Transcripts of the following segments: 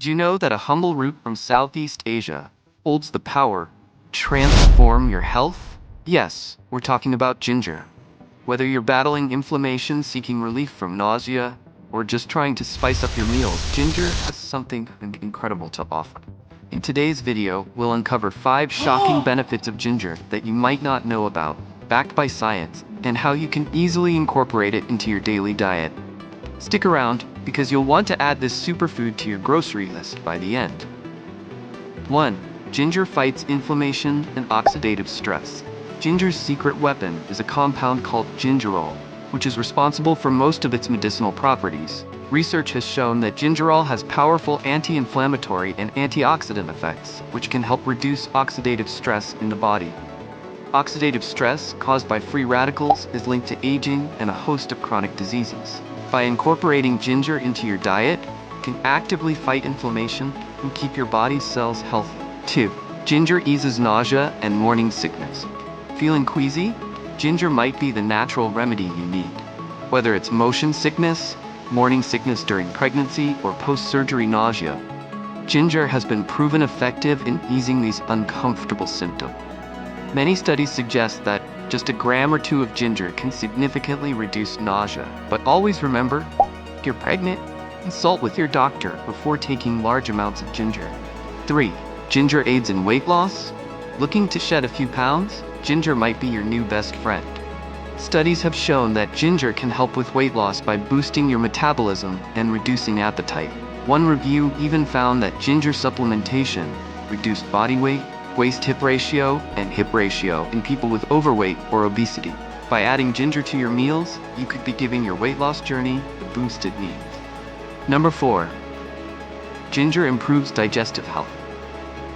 Do you know that a humble root from Southeast Asia holds the power to transform your health? Yes, we're talking about ginger. Whether you're battling inflammation, seeking relief from nausea, or just trying to spice up your meals, ginger has something incredible to offer. In today's video, we'll uncover 5 shocking benefits of ginger that you might not know about, backed by science, and how you can easily incorporate it into your daily diet. Stick around, because you'll want to add this superfood to your grocery list by the end. 1. Ginger fights inflammation and oxidative stress. Ginger's secret weapon is a compound called gingerol, which is responsible for most of its medicinal properties. Research has shown that gingerol has powerful anti-inflammatory and antioxidant effects, which can help reduce oxidative stress in the body. Oxidative stress, caused by free radicals, is linked to aging and a host of chronic diseases. By incorporating ginger into your diet, you can actively fight inflammation and keep your body's cells healthy. 2. Ginger eases nausea and morning sickness. Feeling queasy? Ginger might be the natural remedy you need. Whether it's motion sickness, morning sickness during pregnancy, or post-surgery nausea, ginger has been proven effective in easing these uncomfortable symptoms. Many studies suggest that just a gram or 2 of ginger can significantly reduce nausea. But always remember, if you're pregnant, consult with your doctor before taking large amounts of ginger. 3. Ginger aids in weight loss? Looking to shed a few pounds? Ginger might be your new best friend. Studies have shown that ginger can help with weight loss by boosting your metabolism and reducing appetite. One review even found that ginger supplementation reduced body weight, waist-hip ratio, and hip ratio in people with overweight or obesity. By adding ginger to your meals, you could be giving your weight loss journey the boost it needs. Number 4. Ginger improves digestive health.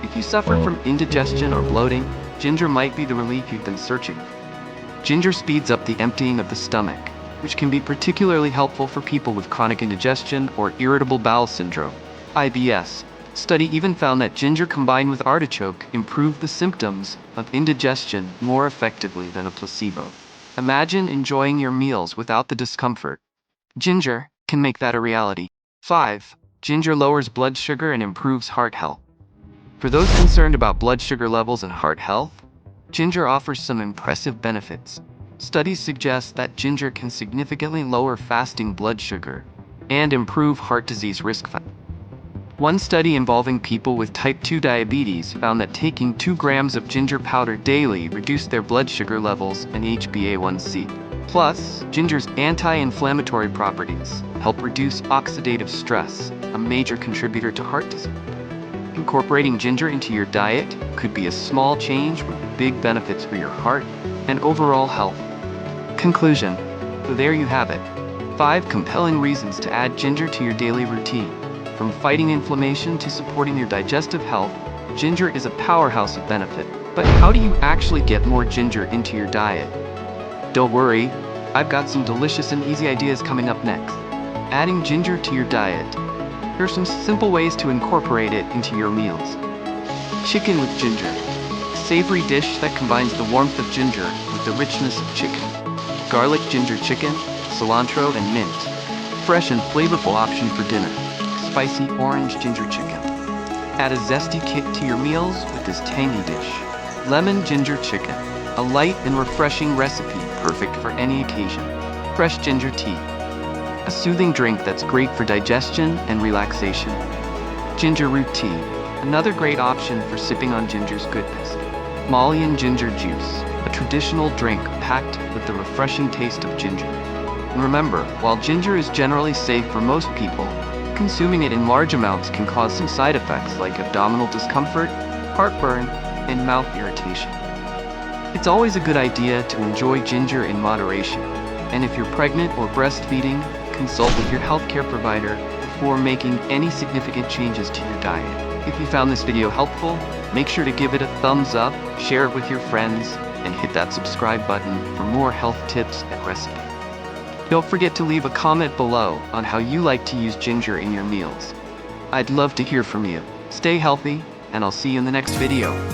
If you suffer from indigestion or bloating, ginger might be the relief you've been searching for. Ginger speeds up the emptying of the stomach, which can be particularly helpful for people with chronic indigestion or irritable bowel syndrome, IBS. Study even found that ginger combined with artichoke improved the symptoms of indigestion more effectively than a placebo. Imagine enjoying your meals without the discomfort. Ginger can make that a reality. 5. Ginger lowers blood sugar and improves heart health. For those concerned about blood sugar levels and heart health, ginger offers some impressive benefits. Studies suggest that ginger can significantly lower fasting blood sugar and improve heart disease risk factors. One study involving people with type 2 diabetes found that taking 2 grams of ginger powder daily reduced their blood sugar levels and HbA1c. Plus, ginger's anti-inflammatory properties help reduce oxidative stress, a major contributor to heart disease. Incorporating ginger into your diet could be a small change with big benefits for your heart and overall health. Conclusion. So there you have it. 5 compelling reasons to add ginger to your daily routine. From fighting inflammation to supporting your digestive health, ginger is a powerhouse of benefit. But how do you actually get more ginger into your diet? Don't worry, I've got some delicious and easy ideas coming up next. Adding ginger to your diet. Here are some simple ways to incorporate it into your meals. Chicken with ginger. A savory dish that combines the warmth of ginger with the richness of chicken. Garlic ginger chicken, cilantro and mint. Fresh and flavorful option for dinner. Spicy orange ginger chicken. Add a zesty kick to your meals with this tangy dish. Lemon ginger chicken. A light and refreshing recipe perfect for any occasion. Fresh ginger tea. A soothing drink that's great for digestion and relaxation. Ginger root tea. Another great option for sipping on ginger's goodness. Himalayan ginger juice. A traditional drink packed with the refreshing taste of ginger. And remember, while ginger is generally safe for most people, consuming it in large amounts can cause some side effects like abdominal discomfort, heartburn, and mouth irritation. It's always a good idea to enjoy ginger in moderation, and if you're pregnant or breastfeeding, consult with your healthcare provider before making any significant changes to your diet. If you found this video helpful, make sure to give it a thumbs up, share it with your friends, and hit that subscribe button for more health tips and recipes. Don't forget to leave a comment below on how you like to use ginger in your meals. I'd love to hear from you. Stay healthy, and I'll see you in the next video.